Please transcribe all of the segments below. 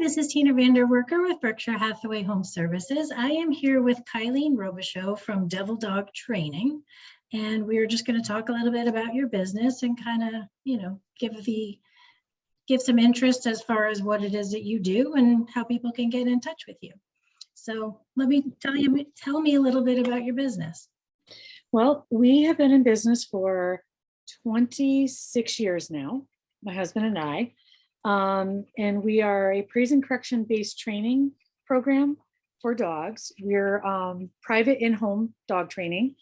this is Tina VanDerwerker with Berkshire Hathaway Home Services. I am here with Kyleen Robichaux from Devil Dog Training, and we are just going to talk a little bit about your business and kind of, give some interest as far as what it is that you do and how people can get in touch with you. So let me tell me a little bit about your business. Well, we have been in business for 26 years now, my husband and I. And we are a praise and correction based training program for dogs. We're private in-home dog training.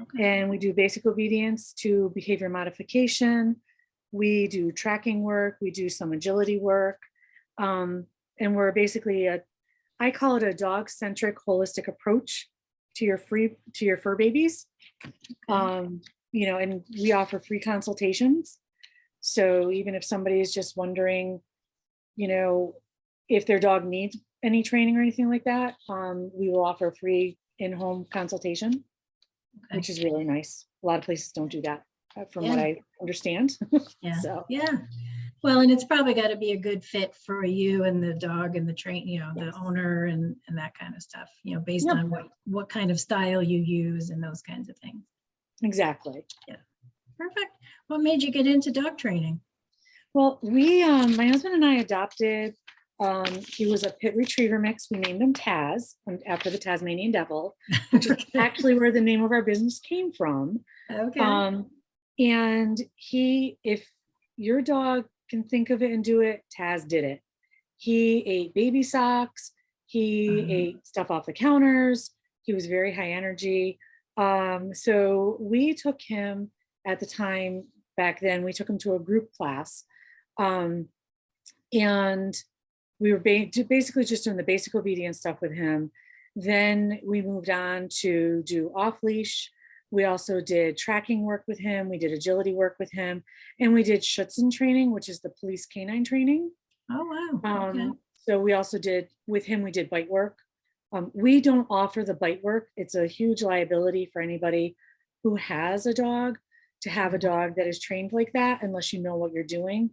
Okay. And we do basic obedience to behavior modification. We do tracking work. We do some agility work. And we're basically I call it a dog-centric holistic approach to your fur babies. Okay. And we offer free consultations. So even if somebody is just wondering, if their dog needs any training or anything like that, we will offer a free in-home consultation, okay, which is really nice. A lot of places don't do that, from what I understand. Yeah. So yeah. Well, and it's probably got to be a good fit for you and the dog and the the owner and that kind of stuff, based on what kind of style you use and those kinds of things. Exactly. Yeah. Perfect. What made you get into dog training? Well, my husband and I adopted, he was a pit retriever mix. We named him Taz after the Tasmanian devil, which is actually where the name of our business came from. Okay. And if your dog can think of it and do it, Taz did it. He ate baby socks. He ate stuff off the counters. He was very high energy. So we took him at the time back then, we took him to a group class. And we were basically just doing the basic obedience stuff with him. Then we moved on to do off leash. We also did tracking work with him. We did agility work with him, and we did Schutzen training, which is the police canine training. Oh, wow. Okay. So we also did with him, we did bite work. We don't offer the bite work. It's a huge liability for anybody who has a dog to have a dog that is trained like that, unless you know what you're doing.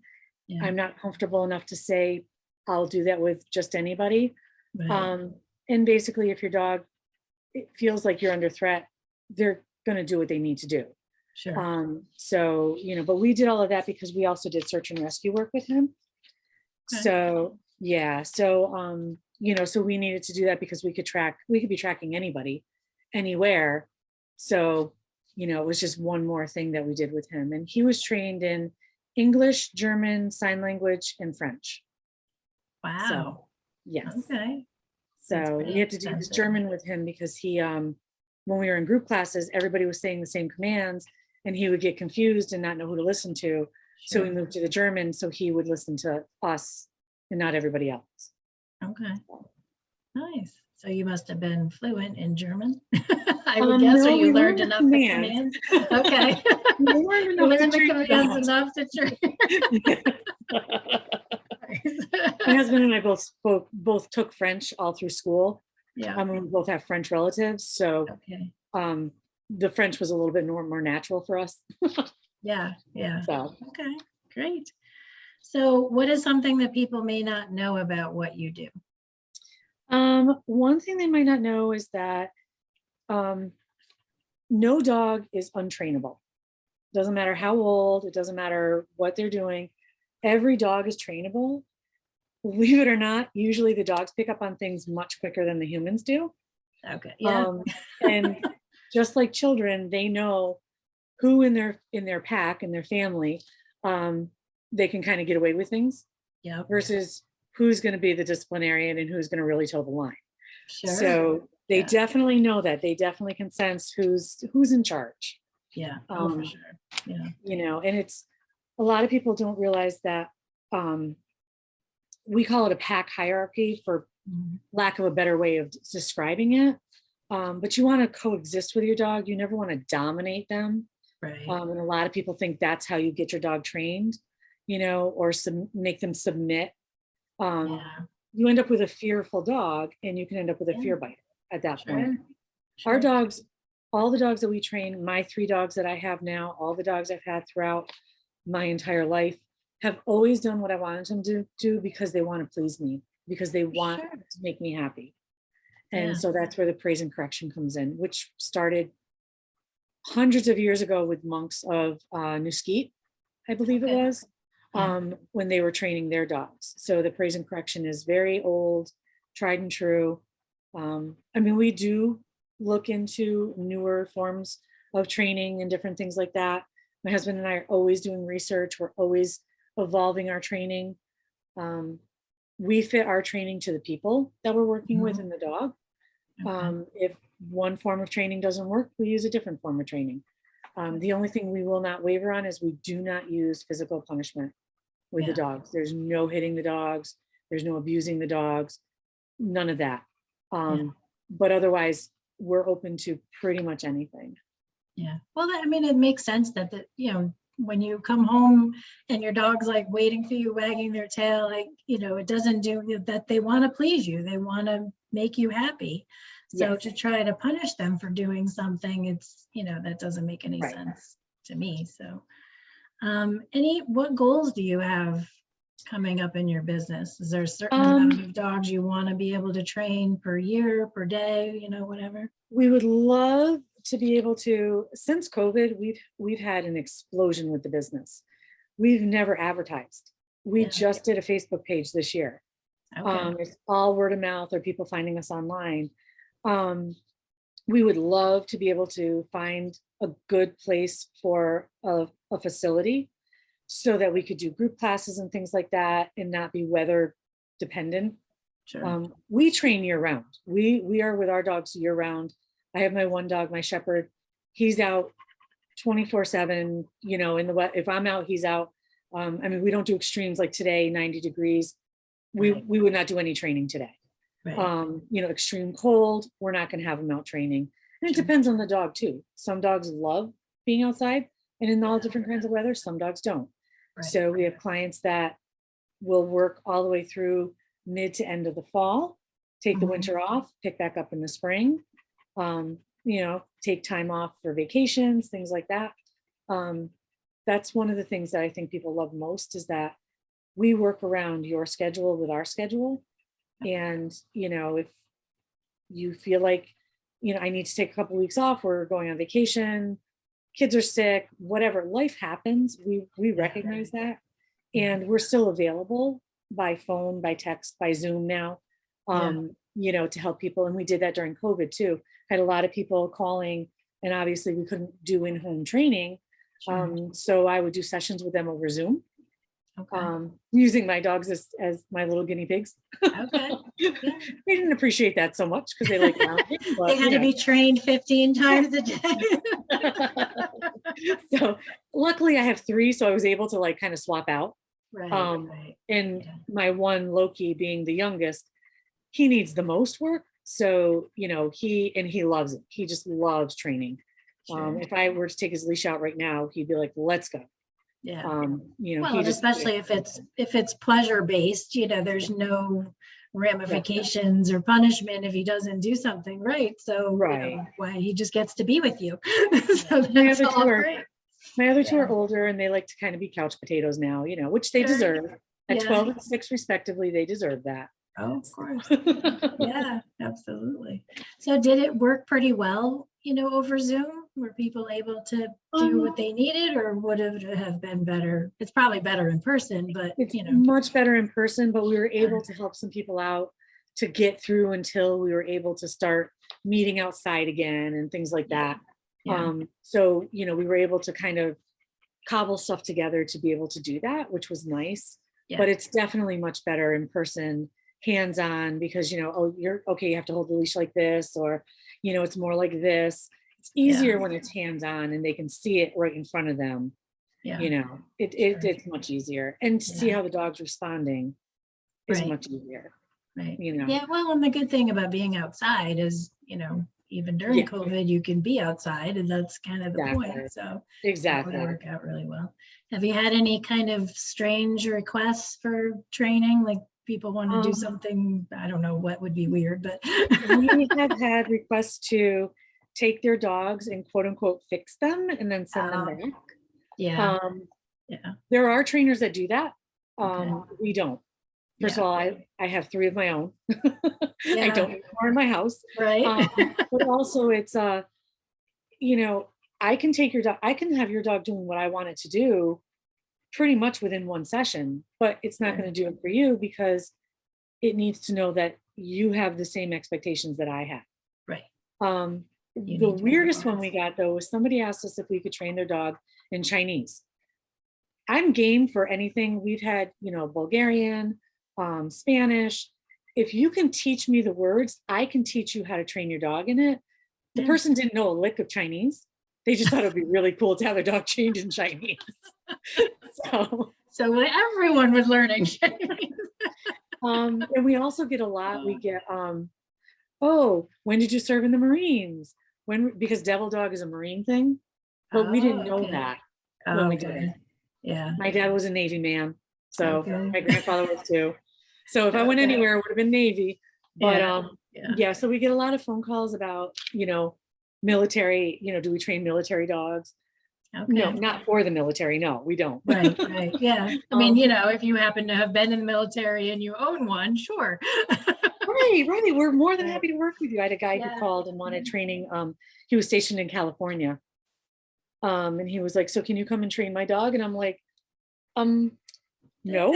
Yeah. I'm not comfortable enough to say I'll do that with just anybody. Right. And basically, if your dog feels like you're under threat, they're going to do what they need to do. Sure. So, but we did all of that because we also did search and rescue work with him. Okay. So, yeah. So, so we needed to do that because we could be tracking anybody, anywhere. So, it was just one more thing that we did with him. And he was trained in English, German, sign language, and French. Wow. So, yes. Okay. So we had to do this German with him because he, when we were in group classes, everybody was saying the same commands and he would get confused and not know who to listen to. Sure. So we moved to the German so he would listen to us and not everybody else. Okay. Nice. So you must have been fluent in German. I would guess, or you learned enough the commands. Okay. You learned the commands enough to train. My husband and I both took French all through school. Yeah. We both have French relatives, so the French was a little bit more natural for us. Yeah. So okay, great. So what is something that people may not know about what you do? One thing they might not know is that no dog is untrainable. Doesn't matter how old, it doesn't matter what they're doing. Every dog is trainable. Believe it or not, usually the dogs pick up on things much quicker than the humans do. Okay. Yeah. And just like children, they know who in their pack and their family, they can kind of get away with things. Yeah. Versus who's going to be the disciplinarian and who's going to really toe the line. Sure. So they definitely know that. They definitely can sense who's in charge. Yeah. For sure. Yeah. And it's a lot of people don't realize that we call it a pack hierarchy for lack of a better way of describing it. But you want to coexist with your dog. You never want to dominate them. Right. And a lot of people think that's how you get your dog trained, or make them submit. You end up with a fearful dog and you can end up with a fear biter at that point. Sure. Our dogs, all the dogs that we train, my 3 dogs that I have now, all the dogs I've had throughout my entire life have always done what I wanted them to do because they want to please me. because they want Sure. to make me happy. Yeah. And so that's where the praise and correction comes in, which started hundreds of years ago with monks of New Skeet, I believe it Okay. was, when they were training their dogs. So the praise and correction is very old, tried and true. I mean, we do look into newer forms of training and different things like that. My husband and I are always doing research. We're always evolving our training. We fit our training to the people that we're working with and the dog. Okay. If one form of training doesn't work, we use a different form of training. The only thing we will not waver on is we do not use physical punishment with the Yeah. dogs. There's no hitting the dogs. There's no abusing the dogs. None of that. But otherwise, we're open to pretty much anything. Yeah. Well, I mean, it makes sense that when you come home and your dog's like waiting for you, wagging their tail, like, it doesn't do that. They want to please you. They want to make you happy. So Yes. to try to punish them for doing something, it's, that doesn't make any Right. sense to me. So, what goals do you have coming up in your business? Is there a certain amount of dogs you want to be able to train per year, per day, whatever? We would love to be able to, since COVID, we've had an explosion with the business. We've never advertised. We just did a Facebook page this year. Okay. It's all word of mouth or people finding us online. We would love to be able to find a good place for a facility so that we could do group classes and things like that and not be weather dependent. Sure. We train year round. We are with our dogs year round. I have my one dog, my shepherd. He's out 24/7, in the wet. If I'm out, he's out. I mean, we don't do extremes like today, 90 degrees. We would not do any training today. Right. Extreme cold, we're not going to have them out training. And it depends on the dog too. Some dogs love being outside and in all different kinds of weather. Some dogs don't. Right. So we have clients that will work all the way through mid to end of the fall, take the winter off, pick back up in the spring, take time off for vacations, things like that. That's one of the things that I think people love most is that we work around your schedule with our schedule. And, if you feel like, I need to take a couple of weeks off, we're going on vacation, kids are sick, whatever, life happens. We recognize that. And we're still available by phone, by text, by Zoom now, to help people. And we did that during COVID too. Had a lot of people calling and obviously we couldn't do in-home training. So I would do sessions with them over Zoom. Okay. Using my dogs as my little guinea pigs. Okay. Yeah. They didn't appreciate that so much because they like They had to be trained 15 times a day. So luckily I have 3, so I was able to kind of swap out. Right. And my one Loki being the youngest, he needs the most work. So, he loves it. He just loves training. Sure. If I were to take his leash out right now, he'd be like, let's go. Yeah. Well, and especially if it's pleasure based, there's no ramifications or punishment if he doesn't do something right. So why he just gets to be with you. So that's all great. My other 2 are older and they like to kind of be couch potatoes now, which they deserve. At 12 and 6 respectively, they deserve that. Oh, of course. Yeah, absolutely. So did it work pretty well, over Zoom? Were people able to do what they needed, or would it have been better? It's probably better in person, but it's much better in person, but we were able to help some people out to get through until we were able to start meeting outside again and things like that. So, we were able to kind of cobble stuff together to be able to do that, which was nice. But it's definitely much better in person, hands-on, because you're okay, you have to hold the leash like this, or it's more like this. It's easier when it's hands-on and they can see it right in front of them. It's much easier, and to see how the dog's responding is much easier. Right. Yeah, well, and the good thing about being outside is, even during COVID, you can be outside, and that's kind of the point. So that would work out really well. Have you had any kind of strange requests for training? Like people want to do something, I don't know what would be weird, but we have had requests to take their dogs and quote unquote fix them and then send them back. There are trainers that do that. We don't. First of all, I have 3 of my own. I Yeah. don't need more in my house. Right. But also it's, you know, I can take your dog, I can have your dog doing what I want it to do pretty much within 1 session, but it's not going to do it for you because it needs to know that you have the same expectations that I have. Right. The weirdest one we got though was somebody asked us if we could train their dog in Chinese. I'm game for anything. We've had, you know, Bulgarian, Spanish. If you can teach me the words, I can teach you how to train your dog in it. The person didn't know a lick of Chinese. They just thought it would be really cool to have a dog trained in Chinese. So everyone was learning Chinese. And we also get a lot. We get, oh, when did you serve in the Marines? Because Devil Dog is a Marine thing, but we didn't know that when we did it. Yeah. My dad was a Navy man, so my grandfather was too. So if I went anywhere, it would have been Navy. But yeah, so we get a lot of phone calls about, you know, military, you know, do we train military dogs? No, not for the military. No, we don't. Right. Yeah. I mean, you know, if you happen to have been in the military and you own one, sure. Right. We're more than happy to work with you. I had a guy who called and wanted training. He was stationed in California. And he was like, so can you come and train my dog? And I'm like, no.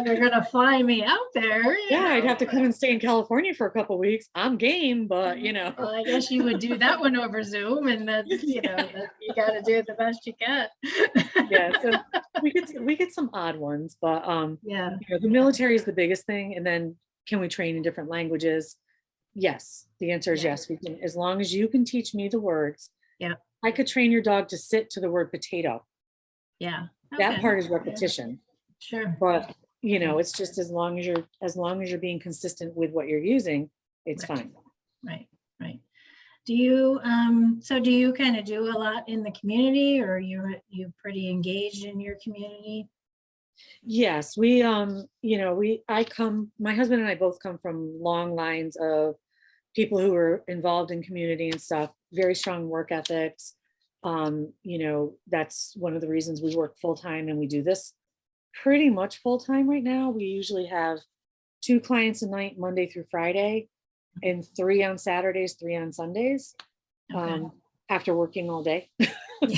They're gonna fly me out there. Yeah, I'd have to come and stay in California for a couple of weeks. I'm game, but you know. Well, I guess you would do that one over Zoom, and that's, you know, you got to do it the best you can. Yeah, so we get some odd ones, but you know, the military is the biggest thing, and then can we train in different languages? Yes, the answer is yes. We can, as long as you can teach me the words. Yeah, I could train your dog to sit to the word potato. Yeah, that part is repetition. Sure, but you know, it's just as long as you're being consistent with what you're using, it's fine. Right. Do you do you kind of do a lot in the community, or you pretty engaged in your community? Yes, we you know, my husband and I both come from long lines of people who are involved in community and stuff, very strong work ethics. You know, that's one of the reasons we work full-time, and we do this pretty much full-time right now. We usually have 2 clients a night, Monday through Friday, and 3 on Saturdays, 3 on Sundays, after working all day.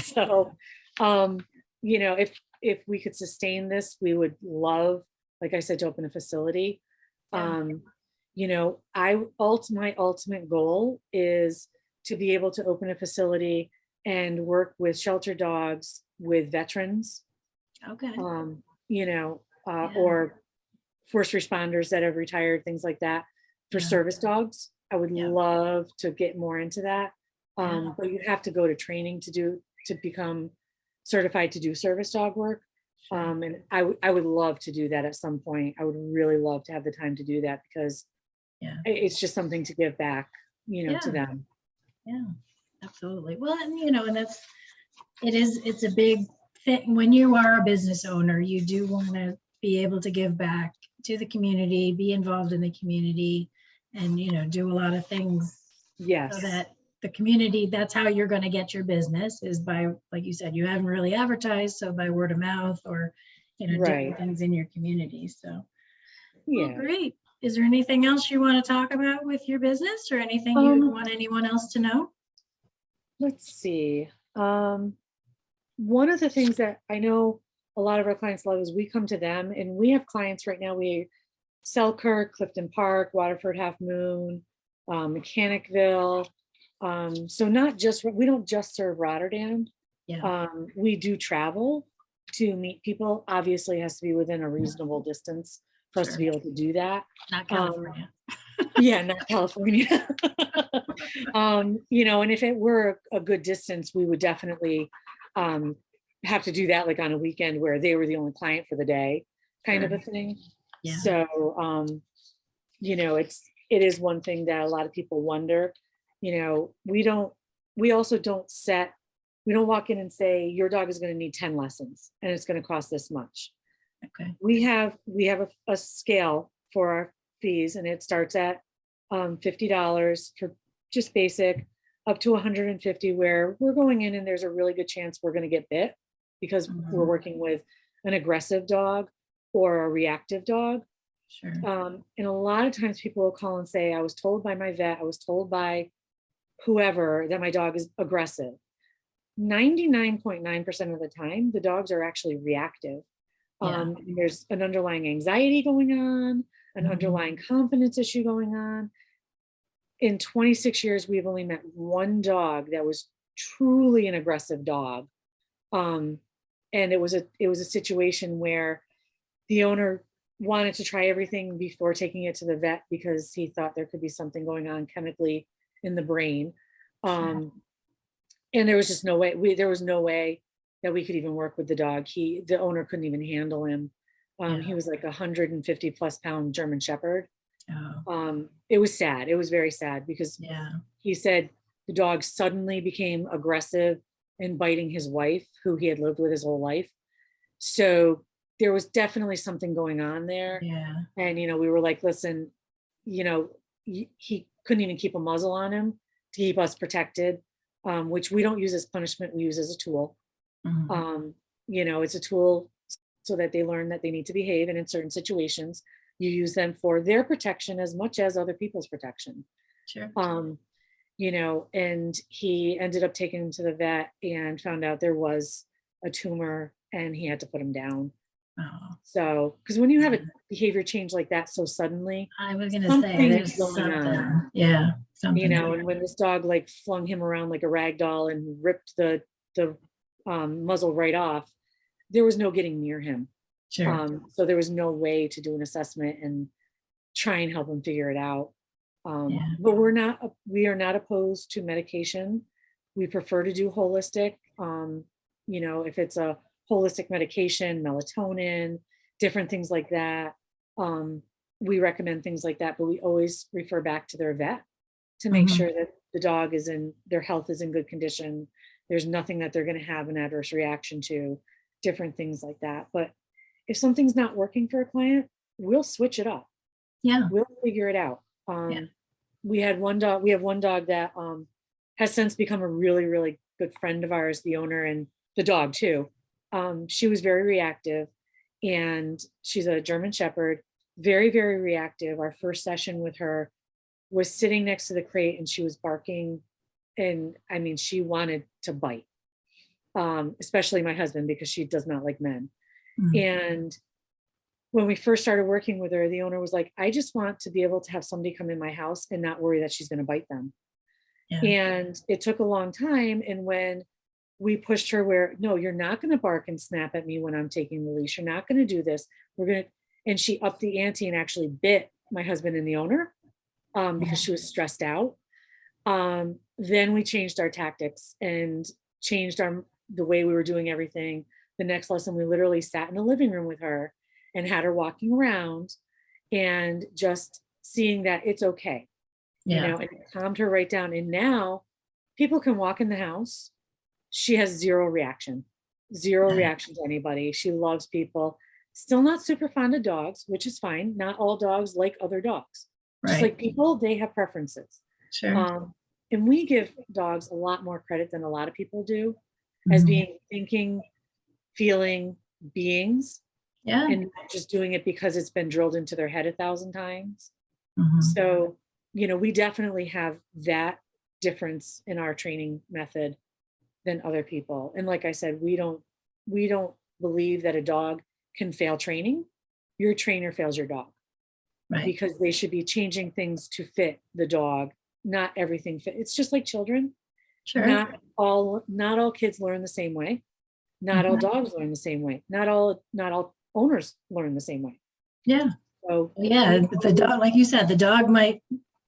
So, you know, if we could sustain this, we would love, like I said, to open a facility. You know, my ultimate goal is to be able to open a facility and work with shelter dogs with veterans. You know, or first responders that have retired, things like that, for service dogs. I would love to get more into that. But you have to go to training to become certified to do service dog work. And I would love to do that at some point. I would really love to have the time to do that, because it's just something to give back, you know, to them. Yeah, absolutely. Well, and you know, and it's a big thing when you are a business owner. You do want to be able to give back to the community, be involved in the community, and you know, do a lot of things. So that the community, that's how you're going to get your business, is by, like you said, you haven't really advertised, so by word of mouth, or you know, different things in your community. So well, great. Is there anything else you want to talk about with your business, or anything you want anyone else to know? Let's see. One of the things that I know a lot of our clients love is we come to them, and we have clients right now. We Selkirk, Clifton Park, Waterford Half Moon, Mechanicville. So we don't just serve Rotterdam. We do travel to meet people. Obviously, it has to be within a reasonable distance for us to be able to do that. Not California. Not California. You know, and if it were a good distance, we would definitely have to do that, like on a weekend where they were the only client for the day, kind of a thing. So, you know, it is one thing that a lot of people wonder. You know, we don't walk in and say, your dog is going to need 10 lessons and it's going to cost this much. We have a scale for our fees, and it starts at $50 for just basic, up to $150, where we're going in and there's a really good chance we're going to get bit, because we're working with an aggressive dog or a reactive dog. Sure. And a lot of times people will call and say, I was told by my vet, I was told by whoever that my dog is aggressive. 99.9% of the time, the dogs are actually reactive. Yeah. There's an underlying anxiety going on, an underlying confidence issue going on. In 26 years, we've only met one dog that was truly an aggressive dog. And it was a situation where the owner wanted to try everything before taking it to the vet because he thought there could be something going on chemically in the brain. And there was just no way, there was no way that we could even work with the dog. The owner couldn't even handle him. He was like 150 plus pound German Shepherd. Oh. It was sad. It was very sad because he said the dog suddenly became aggressive and biting his wife, who he had lived with his whole life. So there was definitely something going on there. Yeah. And, we were like, listen, he couldn't even keep a muzzle on him to keep us protected, which we don't use as punishment. We use as a tool. It's a tool so that they learn that they need to behave. And in certain situations, you use them for their protection as much as other people's protection. Sure. And he ended up taking him to the vet and found out there was a tumor and he had to put him down. Oh. So, because when you have a behavior change like that so suddenly, I was going to say there's something. Yeah. Something. And when this dog like flung him around like a rag doll and ripped the muzzle right off, there was no getting near him. Sure. So there was no way to do an assessment and try and help him figure it out. But we are not opposed to medication. We prefer to do holistic. If it's a holistic medication, melatonin, different things like that. We recommend things like that, but we always refer back to their vet to make sure that the dog their health is in good condition. There's nothing that they're going to have an adverse reaction to, different things like that. But if something's not working for a client, we'll switch it up. Yeah. We'll figure it out. We have one dog that has since become a really, really good friend of ours, the owner and the dog too. She was very reactive and she's a German Shepherd, very, very reactive. Our first session with her was sitting next to the crate and she was barking. And I mean, she wanted to bite, especially my husband, because she does not like men. And when we first started working with her, the owner was like, I just want to be able to have somebody come in my house and not worry that she's going to bite them. And it took a long time. And when we pushed her where, no, you're not going to bark and snap at me when I'm taking the leash. You're not going to do this. And she upped the ante and actually bit my husband and the owner because she was stressed out. Then we changed our tactics and changed the way we were doing everything. The next lesson, we literally sat in the living room with her and had her walking around and just seeing that it's okay, and it calmed her right down. And now people can walk in the house. She has zero reaction to anybody. She loves people. Still not super fond of dogs, which is fine. Not all dogs like other dogs. Just like people, they have preferences. Sure. And we give dogs a lot more credit than a lot of people do as being thinking, feeling beings. And not just doing it because it's been drilled into their head 1,000 times. So, we definitely have that difference in our training method than other people. And like I said, we don't believe that a dog can fail training. Your trainer fails your dog. Because they should be changing things to fit the dog. Not everything fit. It's just like children. Sure. Not all kids learn the same way. Not all dogs learn the same way. Not all owners learn the same way. So the dog, like you said, the dog might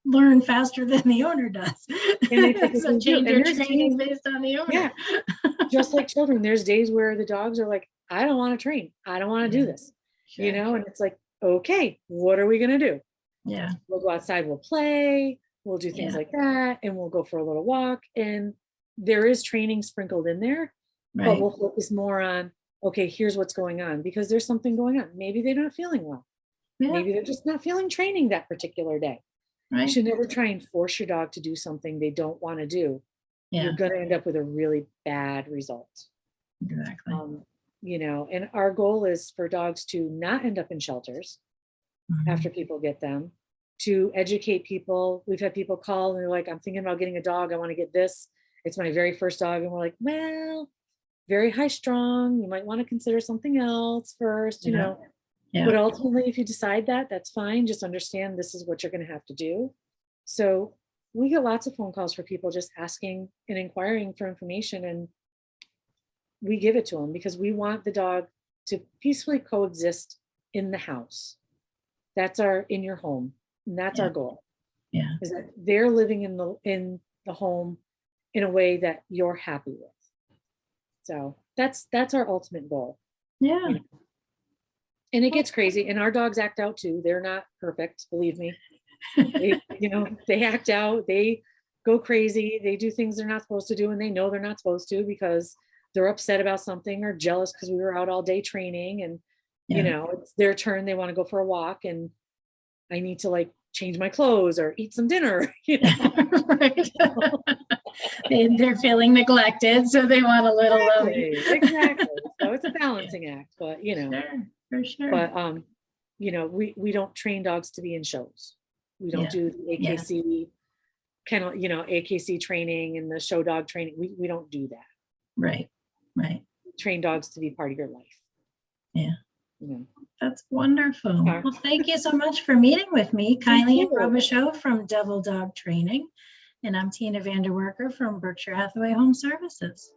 learn faster than the owner does. And so change your training based on the owner. Just like children, there's days where the dogs are like, I don't want to train. I don't want to do this. And it's like, okay, what are we going to do? We'll go outside, we'll play, we'll do things like that, and we'll go for a little walk. And there is training sprinkled in there, but we'll focus more on, okay, here's what's going on, because there's something going on. Maybe they're not feeling well. Maybe they're just not feeling training that particular day. You should never try and force your dog to do something they don't want to do. You're going to end up with a really bad result. Exactly. And our goal is for dogs to not end up in shelters after people get them, to educate people. We've had people call and they're like, I'm thinking about getting a dog. I want to get this. It's my very first dog. And we're like, well, very high strung. You might want to consider something else first, Yeah. But ultimately, if you decide that, that's fine. Just understand this is what you're going to have to do. So we get lots of phone calls for people just asking and inquiring for information, and we give it to them because we want the dog to peacefully coexist in the house. That's in your home. And that's our goal. Yeah. Is that they're living in the home in a way that you're happy with. So that's our ultimate goal. Yeah. And it gets crazy. And our dogs act out too. They're not perfect, believe me. They act out, they go crazy, they do things they're not supposed to do, and they know they're not supposed to because they're upset about something or jealous because we were out all day training, and it's their turn, they want to go for a walk, and I need to like change my clothes or eat some dinner. Right. They're feeling neglected, so they want a little love. Exactly. So it's a balancing act, but Sure, for sure. But we don't train dogs to be in shows. We don't do the AKC kennel, AKC training and the show dog training. We don't do that. Right. We train dogs to be part of your life. Yeah. That's wonderful. Well, thank you so much for meeting with me, Kyleen Robichaud from Devil Dog Training. And I'm Tina VanDerwerker from Berkshire Hathaway Home Services.